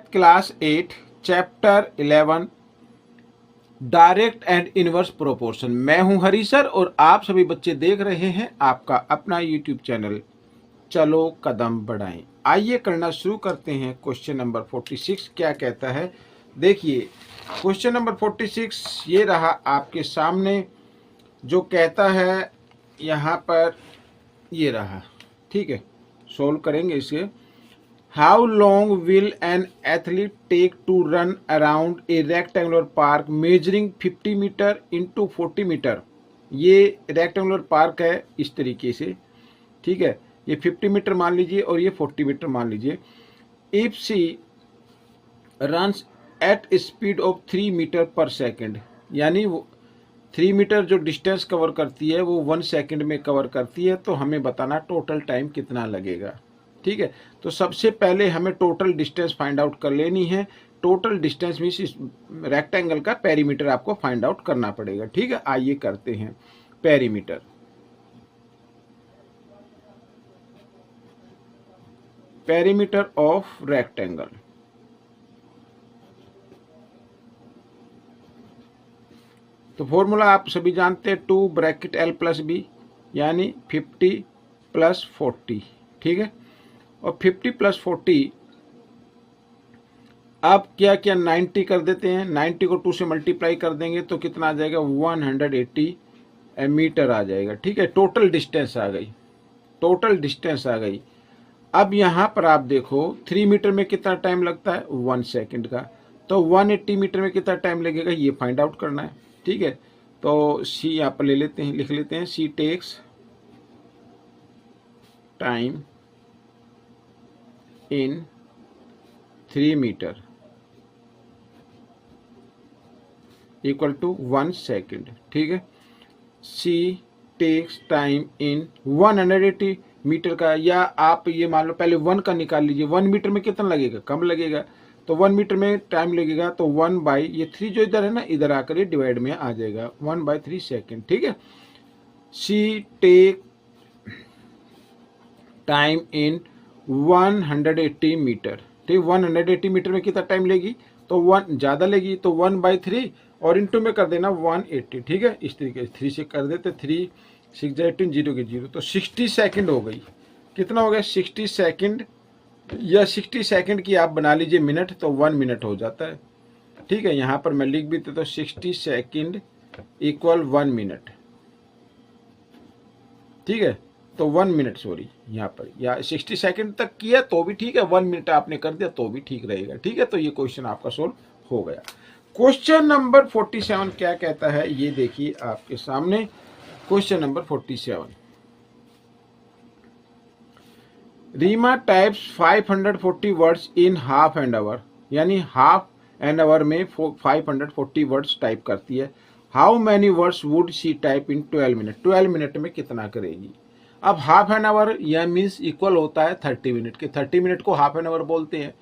Class 8 chapter 11 direct and inverse proportion. मैं हूं हरी sir और आप सभी बच्चे देख रहे हैं आपका अपना यूट्यूब चैनल चलो कदम बढ़ाएं। आइए करना शुरू करते हैं। क्वेश्चन नंबर 46 क्या कहता है, देखिए क्वेश्चन नंबर 46 ये रहा आपके सामने। जो कहता है यहाँ पर ये रहा, ठीक है, सोल्व करेंगे इसे। How long will an athlete take to run around a rectangular park measuring 50 metre into 40 metre? ये रेक्टेंगुलर पार्क है इस तरीके से, ठीक है। ये 50 मीटर मान लीजिए और ये 40 मीटर मान लीजिए। If she runs at a speed of 3 metre पर सेकेंड, यानी वो 3 मीटर जो डिस्टेंस कवर करती है वो 1 सेकेंड में कवर करती है, तो हमें बताना टोटल टाइम कितना लगेगा, ठीक है। तो सबसे पहले हमें टोटल डिस्टेंस फाइंड आउट कर लेनी है। टोटल डिस्टेंस मींस इस रेक्टेंगल का पेरीमीटर आपको फाइंड आउट करना पड़ेगा, ठीक है। आइए करते हैं पेरीमीटर। पेरीमीटर ऑफ रेक्टेंगल, तो फॉर्मूला आप सभी जानते हैं 2 ब्रैकेट L प्लस बी, यानी 50 प्लस 40, ठीक है। और 50 प्लस 40 अब क्या क्या 90 कर देते हैं। 90 को 2 से मल्टीप्लाई कर देंगे तो कितना आ जाएगा, 180 मीटर आ जाएगा, ठीक है। टोटल डिस्टेंस आ गई, टोटल डिस्टेंस आ गई। अब यहाँ पर आप देखो 3 मीटर में कितना टाइम लगता है, 1 सेकेंड का। तो 180 मीटर में कितना टाइम लगेगा ये फाइंड आउट करना है, ठीक है। तो सी यहाँ पर ले लेते हैं, लिख लेते हैं, C takes time in 3 meter equal to 1 second, ठीक है। C takes time in 180 meter का, या आप ये मान लो पहले 1 का निकाल लीजिए। 1 मीटर में कितना लगेगा, कम लगेगा, तो 1 मीटर में टाइम लगेगा तो 1 बाई ये 3 जो इधर है ना, इधर आकर ये डिवाइड में आ जाएगा, 1/3 सेकेंड, ठीक है। सी टेक टाइम इन 180 मीटर, ठीक। 180 मीटर में कितना टाइम लेगी, तो 1 ज़्यादा लेगी, तो 1/3 और इंटू में कर देना 180, ठीक है। इस तरीके से 3 से कर देते, 3 6 18 0 के 0, तो 60 सेकेंड हो गई। कितना हो गया, 60 सेकेंड, या 60 सेकेंड की आप बना लीजिए मिनट, तो 1 मिनट हो जाता है, ठीक है। यहाँ पर मैं लिख भी देता हूँ 60 सेकेंड इक्वल 1 मिनट, ठीक है। तो 1 मिनट, सॉरी यहाँ पर, या 60 सेकेंड तक किया तो भी ठीक है, 1 मिनट आपने कर दिया तो भी ठीक रहेगा, ठीक है। तो ये क्वेश्चन आपका सोल्व हो गया। क्वेश्चन नंबर 47 क्या कहता है, ये देखिए आपके सामने। Question number 47, Reema types 540 words in half an hour, यानी हाफ एन आवर में 540 वर्ड्स टाइप करती है। How many words would she type in 12 minute, 12 minute में कितना करेगी। अब हाफ एन आवर यह मीन्स इक्वल होता है 30 मिनट के, 30 मिनट को हाफ एन आवर बोलते हैं।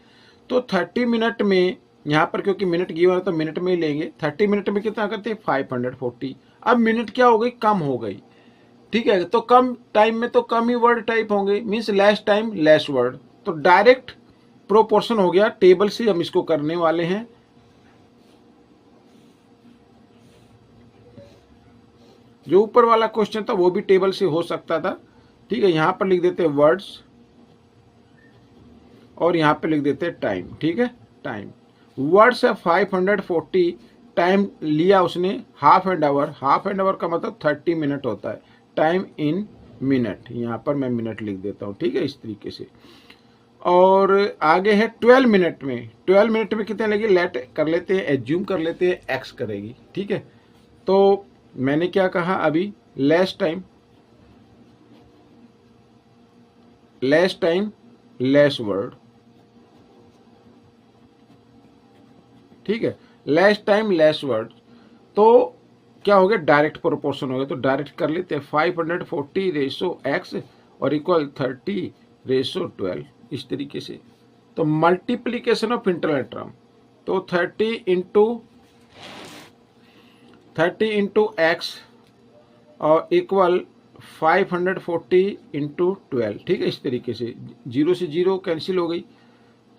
तो 30 मिनट में यहाँ पर क्योंकि मिनट गिवन है तो मिनट में ही लेंगे। 30 मिनट में कितना करते हैं, 540। अब मिनट क्या हो गई, कम हो गई, ठीक है। तो कम टाइम में तो कम ही वर्ड टाइप होंगे, means less time less word. तो डायरेक्ट प्रोपोर्शन हो गया, टेबल से हम इसको करने वाले हैं। जो ऊपर वाला क्वेश्चन था वो भी टेबल से हो सकता था, ठीक है। यहां पर लिख देते हैं वर्ड्स और यहां पर लिख देते हैं टाइम, ठीक है। टाइम वर्ड्स है 540, टाइम लिया उसने half an our, half an our का मतलब 30 मिनट होता है। टाइम इन मिनट, यहां पर मैं मिनट लिख देता हूं, ठीक है, इस तरीके से। और आगे है 12 मिनट में, 12 मिनट में कितने लगे, लेट कर लेते हैं, एज्यूम कर लेते हैं एक्स करेगी, ठीक है। तो मैंने क्या कहा अभी, लेस टाइम लेस वर्ड, ठीक है। लेस टाइम लेस वर्ड, तो क्या हो गया, डायरेक्ट प्रोपोर्शन हो गया। तो डायरेक्ट कर लेते हैं 540 रेशो एक्स और इक्वल 30 रेशो 12, इस तरीके से। तो मल्टीप्लीकेशन ऑफ इंटरनल टर्म, तो 30 इंटू एक्स और इक्वल 540 इंटू 12, ठीक है, इस तरीके से। 0 से 0 कैंसिल हो गई,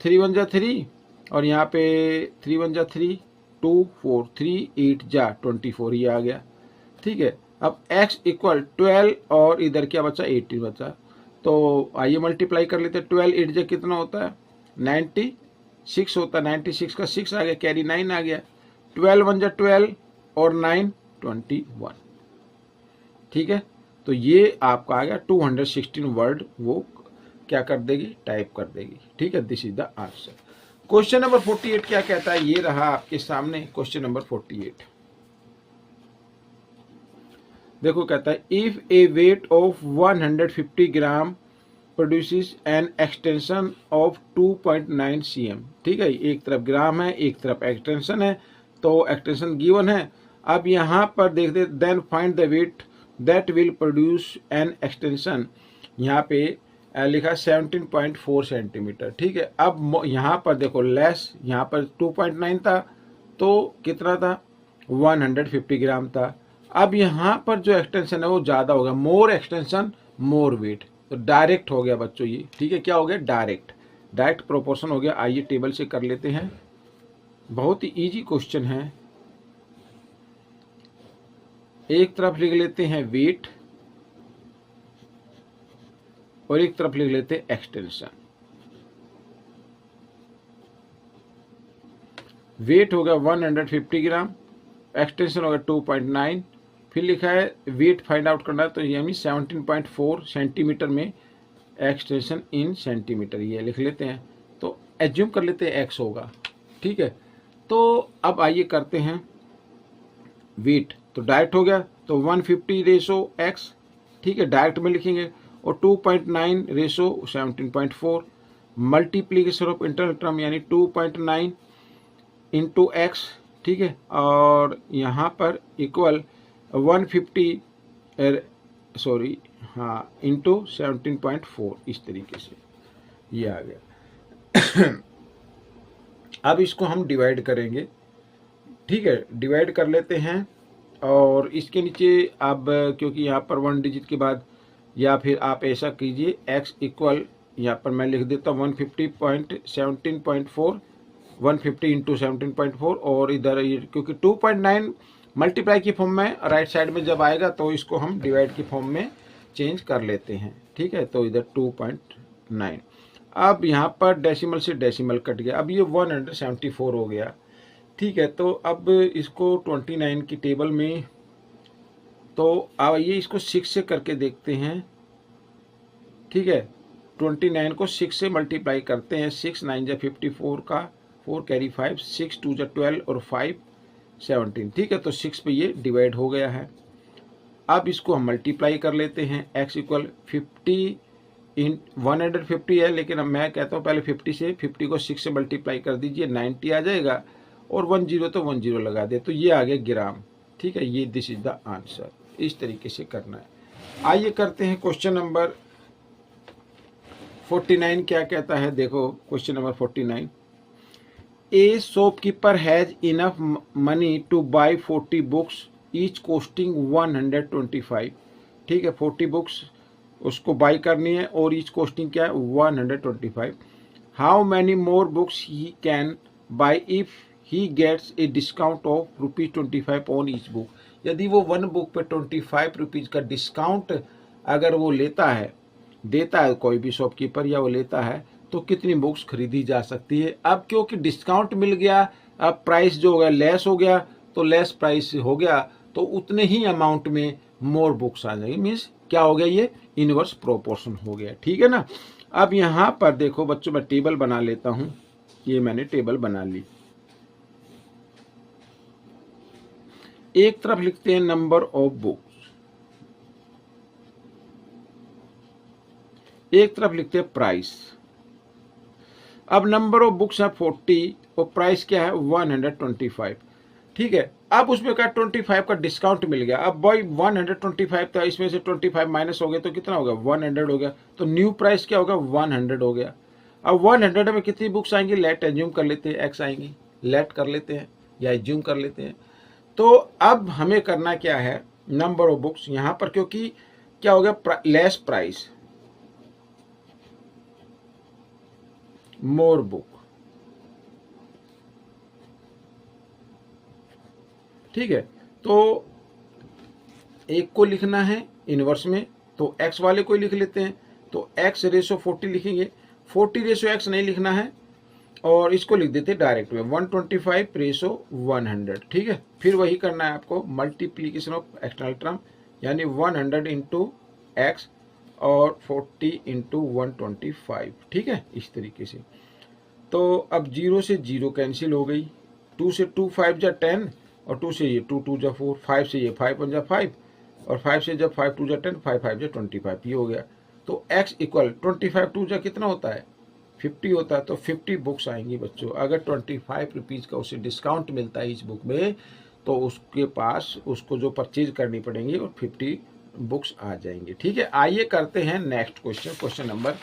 3 1 जा 3 और यहाँ पे 3 1 जा 3, 2 4 3 8 जा 24 ये आ गया। ठीक है, अब x इक्वल 12 और इधर क्या बचा 18 बचा, तो आइए मल्टीप्लाई कर लेते हैं। 12 8 जा कितना होता है 96 होता है, 96 का 6 आ गया, कैरी 9 आ गया। 12 1 जा 12 और 9 21। ठीक है, तो ये आपका आ गया 216 वर्ड वो क्या कर देगी, टाइप कर देगी। ठीक है, this is the answer. Question number 48 क्या कहता है, ये रहा आपके सामने क्वेश्चन नंबर 48। देखो कहता है if A weight of 150 gram produces an extension of 2.9 cm। ठीक है, एक तरफ ग्राम है एक तरफ एक्सटेंशन है, तो एक्सटेंशन गिवन है। अब यहाँ पर देख दे, then find the weight that will produce an extension, यहाँ पे लिखा 17.4 सेंटीमीटर। ठीक है, अब यहाँ पर देखो लेस, यहाँ पर 2.9 था तो कितना था 150 ग्राम था। अब यहाँ पर जो एक्सटेंशन है वो ज़्यादा होगा, मोर एक्सटेंशन मोर वेट, तो डायरेक्ट हो गया बच्चों ये। ठीक है, क्या हो गया डायरेक्ट प्रोपोर्शन हो गया। आइए टेबल से कर लेते हैं, बहुत ही इजी क्वेश्चन है। एक तरफ लिख लेते हैं वेट और एक तरफ लिख लेते हैं एक्सटेंशन। वेट होगा 150 ग्राम, एक्सटेंशन होगा 2.9, फिर लिखा है वेट फाइंड आउट करना है, तो यानी 17.4 सेंटीमीटर में एक्सटेंशन इन सेंटीमीटर ये लिख लेते हैं, तो एज्यूम कर लेते हैं x होगा। ठीक है, तो अब आइए करते हैं वेट, तो डायरेक्ट हो गया तो 150 रेशो x। ठीक है, डायरेक्ट में लिखेंगे, और 2.9 ratio 17.4, multiplication of internal term यानी 2.9 इंटू एक्स। ठीक है, और यहाँ पर इक्वल 150 इंटू 17.4, इस तरीके से ये आ गया। अब इसको हम डिवाइड करेंगे। ठीक है, डिवाइड कर लेते हैं, और इसके नीचे अब क्योंकि यहाँ पर 1 डिजिट के बाद, या फिर आप ऐसा कीजिए x इक्वल, यहाँ पर मैं लिख देता हूँ 150 इंटू 17.4, और इधर क्योंकि 2.9 मल्टीप्लाई की फॉर्म में राइट साइड में जब आएगा तो इसको हम डिवाइड की फॉर्म में चेंज कर लेते हैं। ठीक है, तो इधर 2.9, अब यहाँ पर डेसिमल से डेसिमल कट गया, अब ये 174 हो गया। ठीक है, तो अब इसको 29 की टेबल में, तो आइए इसको 6 से करके देखते हैं। ठीक है, 29 को 6 से मल्टीप्लाई करते हैं, 6 9 जा 54 का 4 कैरी 5, 6 2 जा 12 और 5 17। ठीक है, तो 6 पे ये डिवाइड हो गया है। अब इसको हम मल्टीप्लाई कर लेते हैं, x इक्वल 50 इन 150 है, लेकिन अब मैं कहता हूँ पहले 50 से 50 को 6 से मल्टीप्लाई कर दीजिए, 90 आ जाएगा, और 10 तो 10 लगा दे, तो ये आ गया ग्राम। ठीक है, ये दिस इज द आंसर। इस तरीके से करना है। आइए करते हैं क्वेश्चन नंबर 49 क्या कहता है। देखो question number 49, a shopkeeper has enough money to buy 40 books each costing 125। ठीक है, 40 बुक्स उसको बाई करनी है और ईच कॉस्टिंग क्या है 125। How many more books he can buy if he gets a discount of ₹25 on each book. यदि वो 1 बुक पे 25 रुपीज़ का डिस्काउंट अगर वो देता है कोई भी शॉपकीपर, या वो लेता है, तो कितनी बुक्स खरीदी जा सकती है। अब क्योंकि डिस्काउंट मिल गया, अब प्राइस जो हो गया लेस हो गया, तो लेस प्राइस हो गया, तो उतने ही अमाउंट में मोर बुक्स आ जाएगी। मीन्स क्या हो गया, ये इनवर्स प्रोपोर्शन हो गया। ठीक है ना। अब यहाँ पर देखो बच्चों, मैं टेबल बना लेता हूँ, ये मैंने टेबल बना ली। एक तरफ लिखते हैं नंबर ऑफ बुक्स, एक तरफ लिखते हैं प्राइस। अब नंबर ऑफ बुक्स है 40 और प्राइस क्या है 125। ठीक है, अब उसमें क्या 25 का डिस्काउंट मिल गया। अब भाई 125 था, इसमें से 25 माइनस हो गया तो कितना हो गया 100 हो गया, तो न्यू प्राइस क्या होगा 100 हो गया। अब 100 में कितनी बुक्स आएंगी, लेट एज्यूम कर लेते हैं x आएंगी, लेट कर लेते हैं या एज्यूम कर लेते हैं। तो अब हमें करना क्या है, नंबर ऑफ बुक्स यहाँ पर, क्योंकि क्या हो गया लेस प्राइस मोर बुक, ठीक है, तो एक को लिखना है इन्वर्स में, तो x वाले को ही लिख लेते हैं। तो x रेशो 40 लिखेंगे, 40 रेशो x नहीं लिखना है और इसको लिख देते डायरेक्ट में 125 रेशो 100। ठीक है, फिर वही करना है आपको, मल्टीप्लीकेशन ऑफ एक्सटर्नल टर्म, यानी 100 इंटू एक्स और 40 इंटू 125। ठीक है, इस तरीके से। तो अब 0 से 0 कैंसिल हो गई, 2 से 2 5 जा 10 और 2 से ये 2 2 जा 4, 5 से ये 5 1 जा 5 और 5 से जब 5 2 जा 10, 5 5 जा 25, ये हो गया। तो x इक्वल 25 2 जा कितना होता है, 50 होता है। तो 50 बुक्स आएंगी बच्चों। अगर 25 रुपीज़ का उसे डिस्काउंट मिलता है इस बुक में, तो उसके पास उसको जो परचेज करनी पड़ेंगी और 50 बुक्स आ जाएंगी। ठीक है, आइए करते हैं नेक्स्ट क्वेश्चन, क्वेश्चन नंबर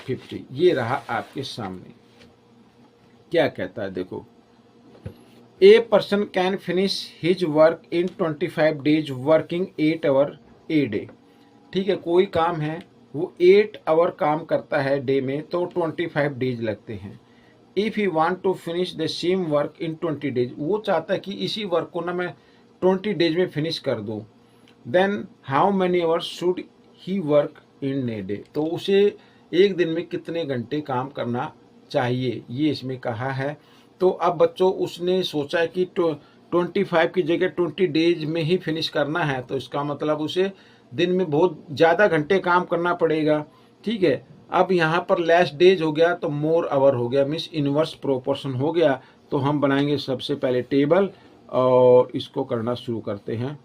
50। ये रहा आपके सामने, क्या कहता है देखो, a person can finish his work in 25 days working 8 hour a day. ठीक है, कोई काम है वो 8 आवर काम करता है डे में, तो 25 डेज लगते हैं। If he want to finish the same work in 20 days, वो चाहता है कि इसी वर्क को ना मैं 20 डेज में फिनिश कर दूं, then how many hours should he work in a day, तो उसे एक दिन में कितने घंटे काम करना चाहिए, ये इसमें कहा है। तो अब बच्चों उसने सोचा है कि 25 की जगह 20 डेज में ही फिनिश करना है, तो इसका मतलब उसे दिन में बहुत ज़्यादा घंटे काम करना पड़ेगा। ठीक है, अब यहाँ पर लेस डेज हो गया तो मोर आवर हो गया, मीन्स इनवर्स प्रोपोर्शन हो गया। तो हम बनाएंगे सबसे पहले टेबल और इसको करना शुरू करते हैं।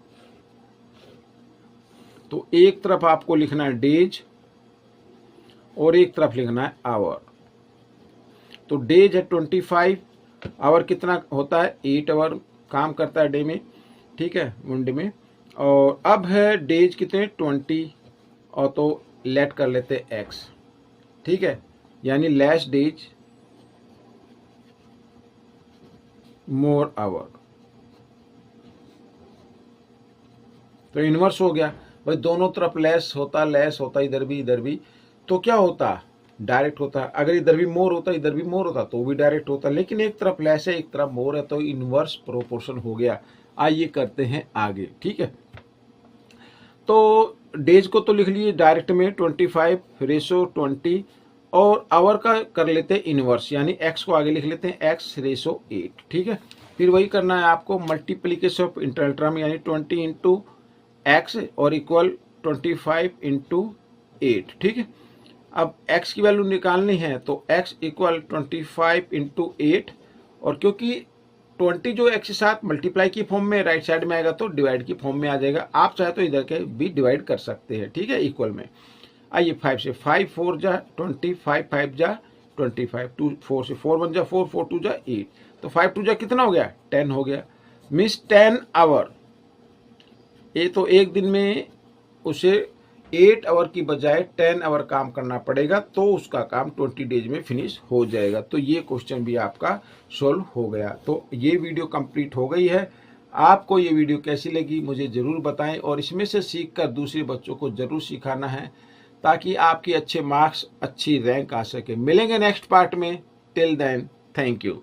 तो एक तरफ आपको लिखना है डेज और एक तरफ लिखना है आवर। तो डेज है 25, आवर कितना होता है 8 आवर काम करता है डे में। ठीक है, वन डे में। और अब है डेज कितने 20, और तो लेट कर लेते एक्स। ठीक है, यानी लेस डेज मोर आवर, तो इनवर्स हो गया भाई, दोनों तरफ लेस होता इधर भी, तो क्या होता डायरेक्ट होता। अगर इधर भी मोर होता इधर भी मोर होता तो भी डायरेक्ट होता, लेकिन एक तरफ लेस है एक तरफ मोर है, तो इनवर्स प्रोपोर्शन हो गया। आइए करते हैं आगे। ठीक है, तो डेज को तो लिख लिए डायरेक्ट में 25 रेशो 20, और आवर का कर लेते हैं इनवर्स, यानी एक्स को आगे लिख लेते हैं एक्स रेशो 8। ठीक है, फिर वही करना है आपको, मल्टीप्लीकेशन ऑफ इंटरनल टर्म, यानी 20 इंटू एक्स और इक्वल 25 इंटू 8। ठीक है, अब x की वैल्यू निकालनी है, तो x इक्वल 25 इंटू 8, और क्योंकि 20 जो x के साथ मल्टीप्लाई की फॉर्म में राइट साइड में आएगा तो डिवाइड की फॉर्म में आ जाएगा। आप चाहे तो इधर के भी डिवाइड कर सकते हैं। ठीक है, इक्वल में आइए 5 से 5 4 जा 20, 5 5 जा 25, 2 4 से 4 1 जा 4 4 2 जा 8, तो 5 2 जा कितना हो गया 10 हो गया, मीन्स 10 आवर। ये तो एक दिन में उसे 8 आवर की बजाय 10 आवर काम करना पड़ेगा, तो उसका काम 20 डेज में फिनिश हो जाएगा। तो ये क्वेश्चन भी आपका सोल्व हो गया। तो ये वीडियो कंप्लीट हो गई है। आपको ये वीडियो कैसी लगी मुझे ज़रूर बताएं, और इसमें से सीखकर दूसरे बच्चों को ज़रूर सिखाना है, ताकि आपके अच्छे मार्क्स अच्छी रैंक आ सके। मिलेंगे नेक्स्ट पार्ट में, टिल देन थैंक यू।